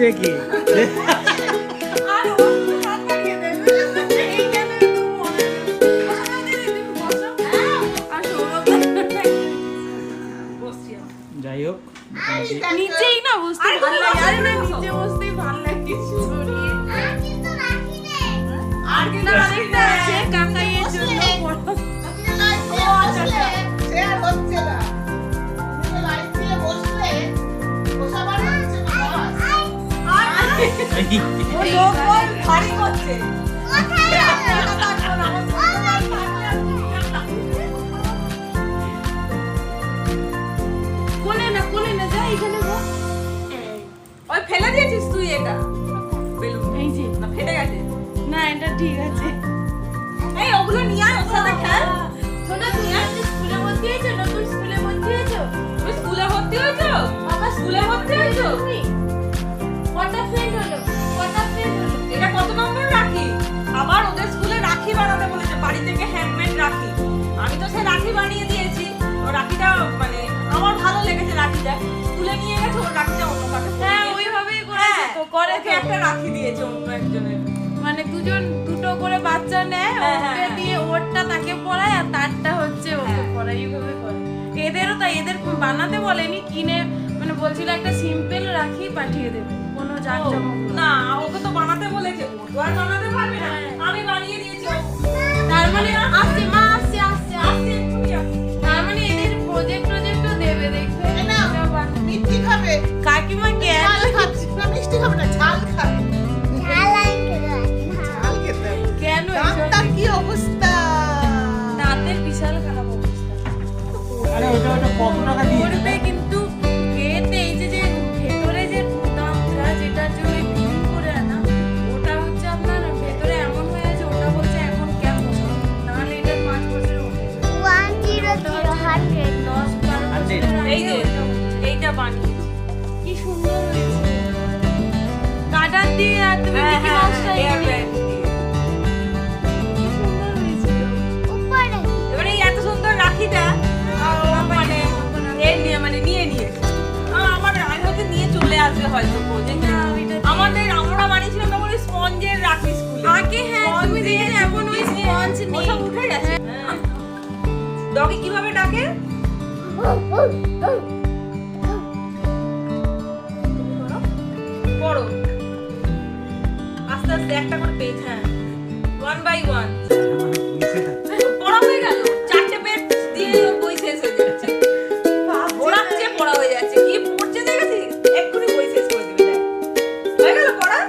বসবে কি? যাই হোক নিচেই না বসতে ভালো লাগে, আরে না নিচে বসতেই ভালো লাগে। আর কিন্তু আরেকটা আছে কাকাইয়ের জন্য ভারী করছে। কোলে না যা এখানে বস। ওই ফেলে দিয়েছিস তুই এটা বেলুন? এই যে না ফেটে গেছে। না এটা ঠিক আছে। এই ওগুলো নিয়ে আয়, ওর সাথে খেল। শোনা তুই আজকে স্কুলে ভর্তি হয়েছো? নতুন স্কুলে ভর্তি হয়েছো? তুমি স্কুলে ভর্তি হয়েছো? বাবা স্কুলে ভর্তি হয়েছো? তুমি কটা ফ্রেন্ড হলো? এটা কত নম্বর রাখি? আবার ওদের স্কুলে রাখি বানাতে বলেছে, বাড়ি থেকে হ্যান্ডমেড রাখি। আমি তো সে রাখি বানিয়ে দিয়েছি। ও রাখিটা মানে আমার ভালো লেগেছে রাখিটা। স্কুলে নিয়ে গেছে ওর রাখিটা অন্য কাছে। হ্যাঁ ওইভাবেই করেছে তো, করে তো একটা রাখি দিয়েছে অন্য একজনের। মানে দুটো করে বাচ্চা নেয়, ওকে দিয়ে ওরটা তাকে পড়ায় আর তারটা হচ্ছে ওকে পড়ায়, এইভাবে করে। এদেরও তাই, এদের বানাতে বলেনি, কিনে মানে বলছিল একটা সিম্পল রাখি পাঠিয়ে দেবে, কোনো জাঁকজমক না। ওকে তো বানাতে বলেছে, ও তো আর বানাতে পারবে না, আমি বানিয়ে দিয়েছি। তার মানে আসছে মা, আসছে তার মানে এদের প্রজেক্টও দেবে, দেখবে না। মিষ্টি খাবে কাকিমা, কেন খাচ্ছিস না? মিষ্টি খাবে না, ঝাল খাবে। কেন দাঁতের কি অবস্থা? দাঁতের বিশাল খারাপ অবস্থা। আরে ওটা কত টাকা দিয়ে করবে কিন্তু এতে এই যে ভেতরে যে দামটা যেটা জন্য বিল করে আনা, ওটা হচ্ছে আপনার ভেতরে এমন হয়ে আছে, ওটা বলছে এখন কেন বসাবো, নাহলে এটা 5 বছরে ওঠে 10-12 এই যে এইটা বানিয়ে কি সুন্দর হয়েছে। কাটার দিয়ে আর তুমি মিকি মাউসটা এত সুন্দর রাখিটা মানে নিয়ে আমার আমি হচ্ছে নিয়ে চলে আসবে হয়তো। আমরা বানিয়েছিলাম তখন ওই স্পঞ্জের রাখি স্কুলে আগে। হ্যাঁ তুমি দেখে এখন ওই স্পঞ্জ নেই, সব উঠে গেছে। ডগি কিভাবে ডাকে? পড়ো আস্তে আস্তে একটা করে পেজ। হ্যাঁ 1 by 1 পড়া হয়ে গেল। 4টে পেজ দিয়ে বই শেষ হয়ে যাচ্ছে, পড়াচ্ছে পড়া হয়ে যাচ্ছে। কি পড়ছে দেখেছি, এক্ষুনি বই শেষ করে দিবি। দেখ হয়ে গেল পড়া।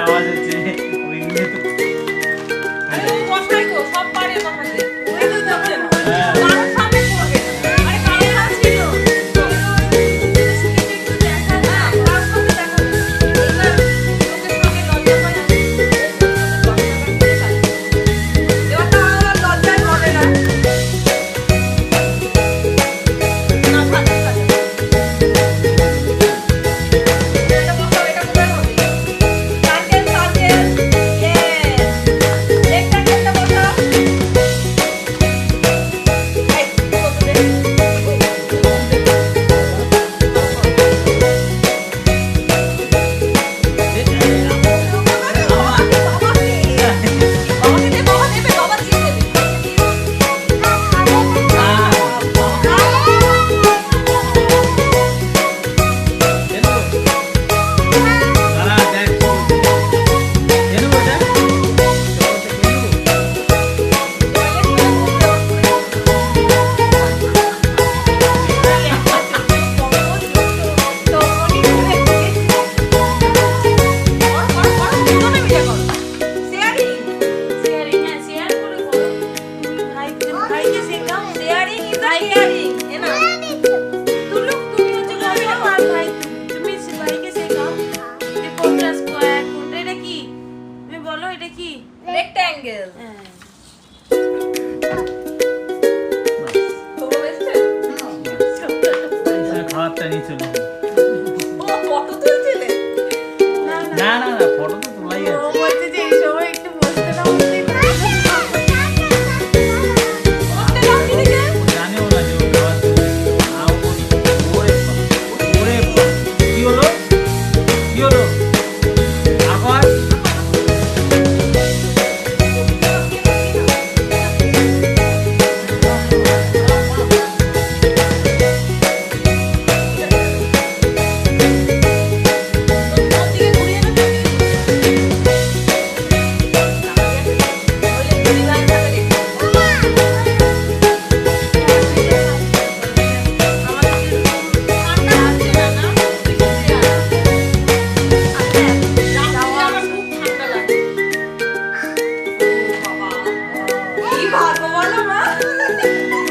আওয়াজ হচ্ছে সব পারে বসাতে। ও ফটো তুলছিলে? না না না ফটো তো তোলাই ও আছে। বলছে যে এই সময় একটু বসতে দাও বলতেই পারে। ওকে দাও কিনেছে? ও জানেও না যে ও খাবার চলছে। ওরে বাবা। কি হলো? কি হলো? আবার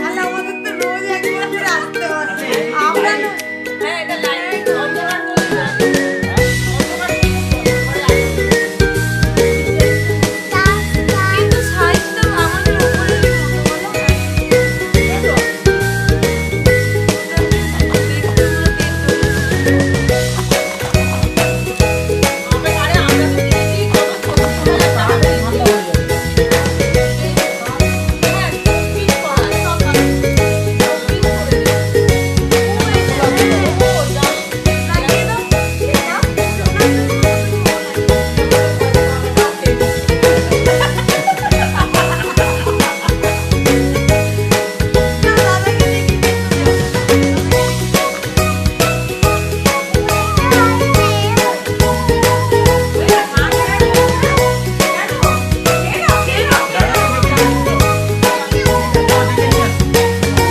তাহলে আমাদের তো রোজ একবার করে আসতে হচ্ছে। আমরা না কিন্তু সাইজটা আমাদের উপরেরই মতো বলো না?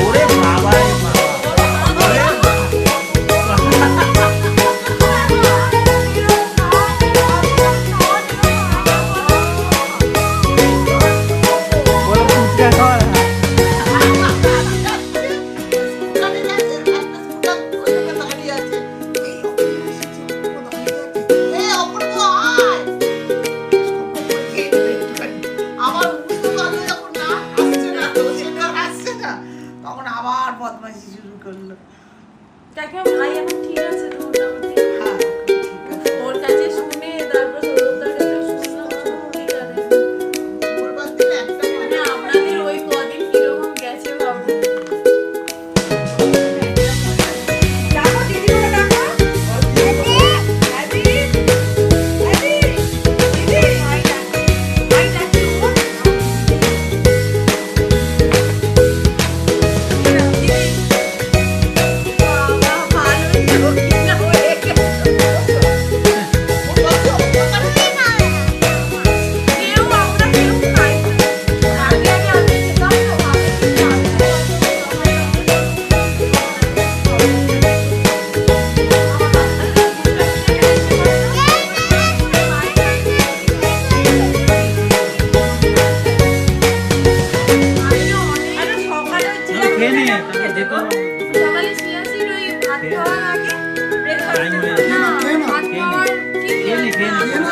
ওরে বাবা রে বাবা। ওরে বলো ফুচকা খাওয়া না। আমার বুঝতে পারলো যখন না আসছে না তো সেটা আসছে না তখন আবার বদমাইশি শুরু করলো। কাকিমা ভাই এখন ঠিক আছে তো মোটামুটি? হ্যাঁ ঠিক আছে ওর কাছে শুনে তারপর সৌরভদার কাছে শুনলাম সব ঠিক আছে। বলবার দিন একটা মানে আপনাদের ওই কদিন কিরকম গেছে বাবু। ডাকো দিদিকে ডাকো। দিদি ভাই ডাকো। ভাই ডাকি ও। বাবা ভালোই তো কিনা হয়ে গেল। কেউ আমরা কেউ খাই না। আগে আগে আমি খেতাম তো ভাবে কিন্তু আরে সকালে না, খেয়ে নে তারপর যেতে হবে। সকালে শিয়াশির ওই ভাত খাওয়ার আগে টাইম হয়ে যাচ্ছে। না ভাত খাওয়ার ঠিক খেয়ে নে খেয়ে নে।